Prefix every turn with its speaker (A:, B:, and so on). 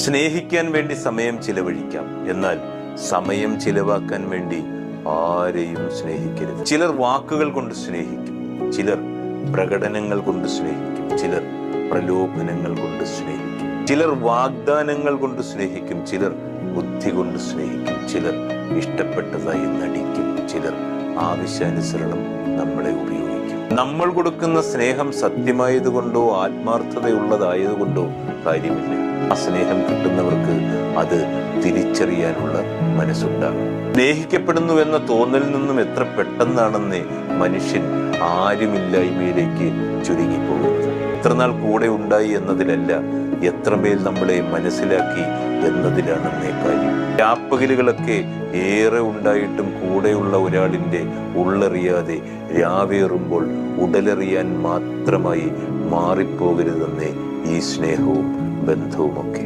A: സ്നേഹിക്കാൻ വേണ്ടി സമയം ചിലവഴിക്കാം, എന്നാൽ സമയം ചിലവാക്കാൻ വേണ്ടി ആരെയും സ്നേഹിക്കരുത്. ചിലർ വാക്കുകൾ കൊണ്ട് സ്നേഹിക്കും, ചിലർ പ്രകടനങ്ങൾ കൊണ്ട് സ്നേഹിക്കും, ചിലർ പ്രലോഭനങ്ങൾ കൊണ്ട് സ്നേഹിക്കും, ചിലർ വാഗ്ദാനങ്ങൾ കൊണ്ട് സ്നേഹിക്കും, ചിലർ ബുദ്ധി കൊണ്ട് സ്നേഹിക്കും, ചിലർ ഇഷ്ടപ്പെട്ടതായി നടിക്കും, ചിലർ ആവശ്യാനുസരണം നമ്മളെ ഉപയോഗിക്കും. നമ്മൾ കൊടുക്കുന്ന സ്നേഹം സത്യമായതുകൊണ്ടോ ആത്മാർത്ഥതയുള്ളതായതുകൊണ്ടോ കാര്യമില്ല. ആ സ്നേഹം കിട്ടുന്നവർക്ക് അത് തിരിച്ചറിയാനുള്ള മനസ്സുണ്ടാകും. സ്നേഹിക്കപ്പെടുന്നു എന്ന തോന്നലിൽ നിന്നും എത്ര പെട്ടെന്നാണെന്ന് മനുഷ്യൻ ആരുമില്ലായ്മയിലേക്ക് ചുരുങ്ങിപ്പോകുന്നത്. എത്രനാൾ കൂടെ ഉണ്ടായി എന്നതിലല്ല, എത്രമേൽ നമ്മളെ മനസ്സിലാക്കി എന്നതിലാണെന്നേ കാര്യം. രാപ്പകലുകളൊക്കെ ഏറെ ഉണ്ടായിട്ടും കൂടെയുള്ള ഒരാളിൻ്റെ ഉള്ളറിയാതെ രാവേറുമ്പോൾ ഉടലറിയാൻ മാത്രമായി മാറിപ്പോകരുതെന്നേ ഈ സ്നേഹവും ബന്ധവുമൊക്കെ.